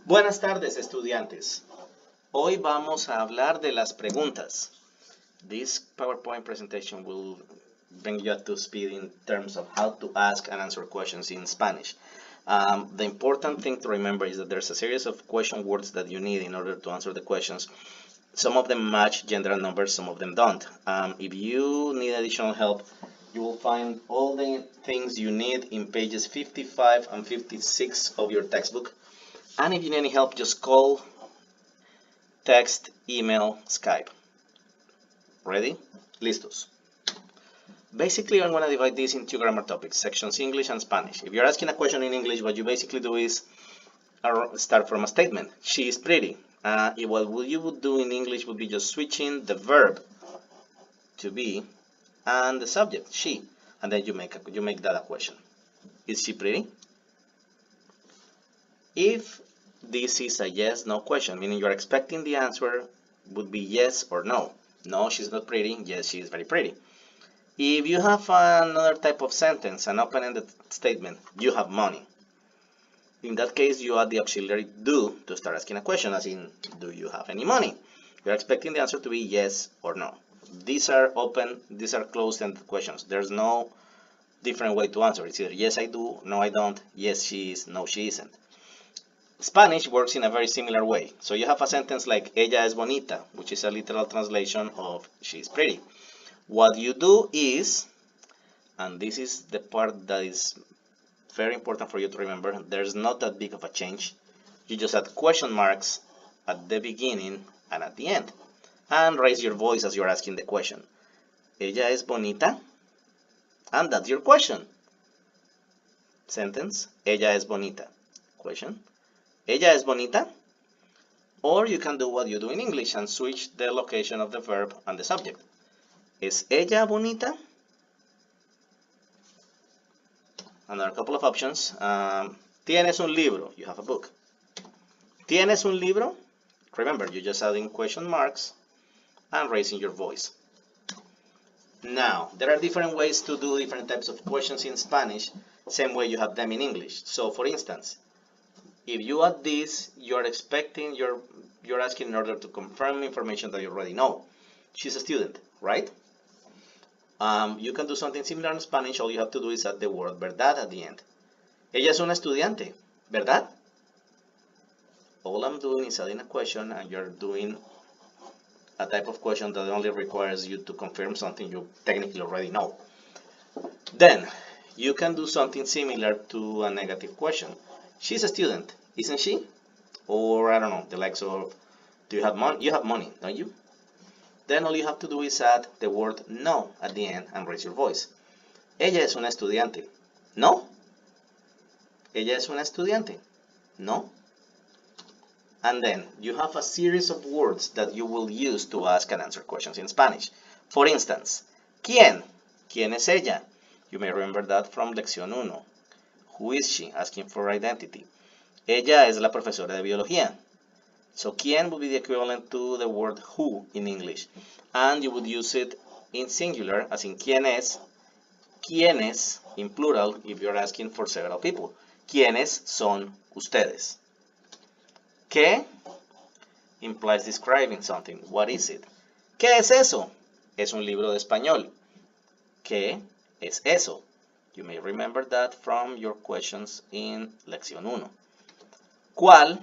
Buenas tardes, estudiantes. Hoy vamos a hablar de las preguntas. This PowerPoint presentation will bring you up to speed in terms of how to ask and answer questions in Spanish. The important thing to remember is that there's a series of question words that you need in order to answer the questions. Some of them match gender and numbers, some of them don't. If you need additional help, you will find all the things you need in pages 55 and 56 of your textbook. And if you need any help, just call, text, email, Skype. Ready? Listos. Basically, I'm going to divide this into grammar topics, sections English and Spanish. If you're asking a question in English, what you basically do is start from a statement. She is pretty. What you would do in English would be just switching the verb to be and the subject, she. And then you make that a question. Is she pretty? If this is a yes/no question, meaning you're expecting the answer would be yes or no. No, she's not pretty. Yes, she is very pretty. If you have another type of sentence, an open-ended statement, you have money. In that case, you add the auxiliary do to start asking a question, as in, do you have any money? You're expecting the answer to be yes or no. These are open, these are closed-ended questions. There's no different way to answer. It's either yes, I do, no, I don't, yes, she is, no, she isn't. Spanish works in a very similar way. So you have a sentence like ella es bonita, which is a literal translation of she's pretty. What you do is, and this is the part that is very important for you to remember, there's not that big of a change. You just add question marks at the beginning and at the end. And raise your voice as you're asking the question. Ella es bonita? And that's your question. Sentence, ella es bonita. Question. Ella es bonita? Or you can do what you do in English and switch the location of the verb and the subject. ¿Es ella bonita? Another couple of options. ¿Tienes un libro? You have a book. ¿Tienes un libro? Remember, you're just adding question marks and raising your voice. Now, there are different ways to do different types of questions in Spanish, same way you have them in English. So, for instance, if you add this, you're asking in order to confirm information that you already know. She's a student, right? You can do something similar in Spanish. All you have to do is add the word verdad at the end. Ella es una estudiante, ¿verdad? All I'm doing is adding a question, and you're doing a type of question that only requires you to confirm something you technically already know. Then, you can do something similar to a negative question. She's a student, isn't she? Or, I don't know, the likes of, do you have money? You have money, don't you? Then all you have to do is add the word no at the end and raise your voice. Ella es una estudiante. ¿No? Ella es una estudiante. ¿No? And then you have a series of words that you will use to ask and answer questions in Spanish. For instance, ¿quién? ¿Quién es ella? You may remember that from Lección 1. Who is she? Asking for identity. Ella es la profesora de biología. So ¿quién would be the equivalent to the word who in English? And you would use it in singular, as in ¿quién es? ¿Quiénes? In plural, if you're asking for several people. ¿Quiénes son ustedes? ¿Qué? Implies describing something. What is it? ¿Qué es eso? Es un libro de español. ¿Qué es eso? You may remember that from your questions in Lección 1. ¿Cuál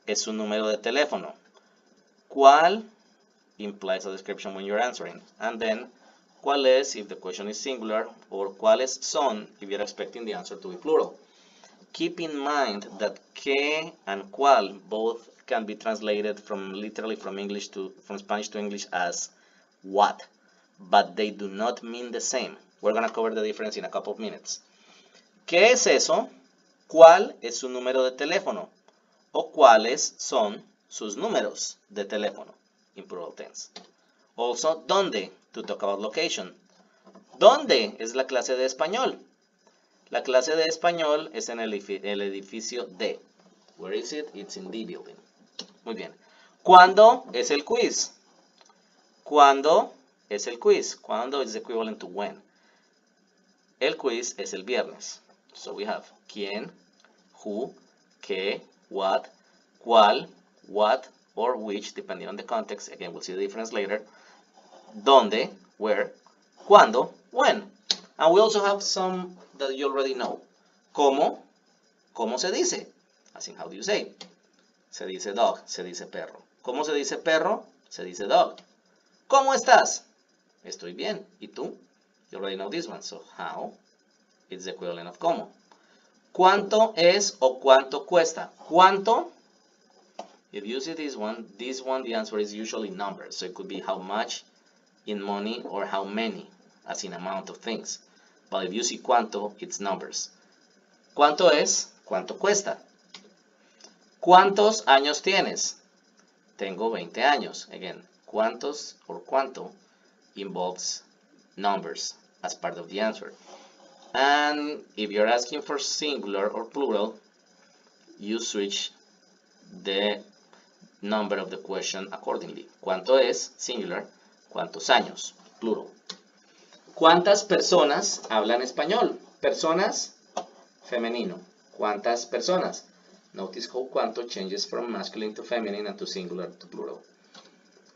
es su número de teléfono? ¿Cuál implies a description when you're answering? And then, ¿cuál es if the question is singular, or ¿cuáles son if you're expecting the answer to be plural? Keep in mind that ¿qué and cuál both can be translated literally from Spanish to English as what, but they do not mean the same. We're going to cover the difference in a couple of minutes. ¿Qué es eso? ¿Cuál es su número de teléfono? O cuáles son sus números de teléfono in plural tense. Also, ¿dónde? To talk about location. ¿Dónde es la clase de español? La clase de español es en el edificio D. Where is it? It's in the building. Muy bien. ¿Cuándo es el quiz? ¿Cuándo es el quiz? ¿Cuándo is equivalent to when? El quiz es el viernes. So we have quién, who, qué, what, cuál, what, or which, depending on the context. Again, we'll see the difference later. Dónde, where, cuándo, when. And we also have some that you already know. ¿Cómo? ¿Cómo se dice? As in, how do you say? Se dice dog, se dice perro. ¿Cómo se dice perro? Se dice dog. ¿Cómo estás? Estoy bien. ¿Y tú? You already know this one. So, how? It's the equivalent of ¿cómo? ¿Cuánto es o cuánto cuesta? ¿Cuánto? If you see this one, the answer is usually numbers. So it could be how much in money or how many, as in amount of things. But if you see cuánto, it's numbers. ¿Cuánto es? ¿Cuánto cuesta? ¿Cuántos años tienes? Tengo 20 años. Again, ¿cuántos or cuánto involves numbers as part of the answer. And if you're asking for singular or plural, you switch the number of the question accordingly. ¿Cuánto es? Singular. ¿Cuántos años? Plural. ¿Cuántas personas hablan español? Personas, femenino. ¿Cuántas personas? Notice how cuánto changes from masculine to feminine and to singular to plural.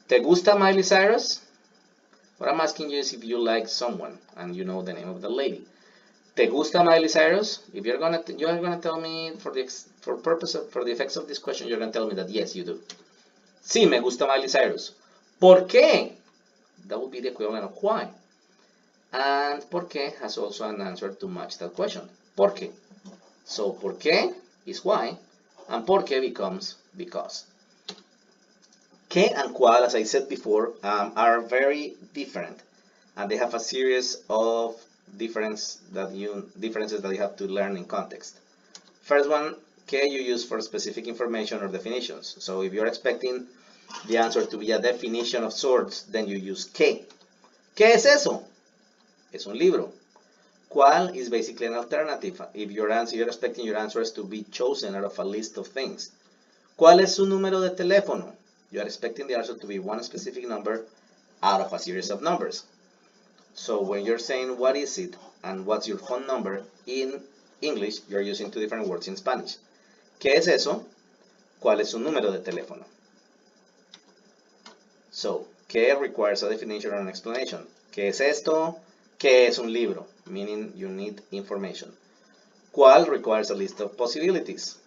¿Te gusta Miley Cyrus? What I'm asking you is if you like someone and you know the name of the lady. ¿Te gusta Miley Cyrus? If you're gonna tell me for the effects of this question, you're gonna tell me that yes, you do. Sí, me gusta Miley Cyrus. ¿Por qué? That would be the equivalent of why. And ¿por qué? Has also an answer to match that question. ¿Por qué? So ¿por qué? Is why, and ¿por qué? Becomes because. ¿Qué and cuál, as I said before, are very different, and they have a series of differences that you have to learn in context. First one, ¿qué you use for specific information or definitions? So if you're expecting the answer to be a definition of sorts, then you use ¿qué? ¿Qué es eso? Es un libro. ¿Cuál is basically an alternative? If you're expecting your answers to be chosen out of a list of things. ¿Cuál es su número de teléfono? You are expecting the answer to be one specific number out of a series of numbers. So when you're saying what is it and what's your phone number in English, you're using two different words in Spanish. ¿Qué es eso? ¿Cuál es su número de teléfono? So, ¿qué requires a definition or an explanation? ¿Qué es esto? ¿Qué es un libro? Meaning you need information. ¿Cuál requires a list of possibilities?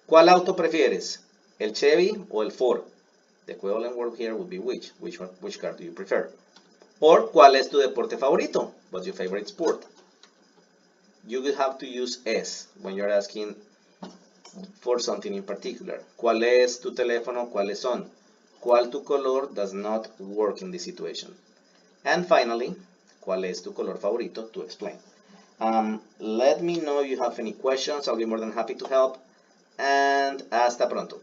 ¿Cuál auto prefieres? ¿El Chevy o el Ford? The equivalent word here would be which. Which car do you prefer? Or, ¿cuál es tu deporte favorito? What's your favorite sport? You will have to use es when you're asking for something in particular. ¿Cuál es tu teléfono? ¿Cuáles son? ¿Cuál tu color does not work in this situation? And finally, ¿cuál es tu color favorito? To explain. Let me know if you have any questions. I'll be more than happy to help. And hasta pronto.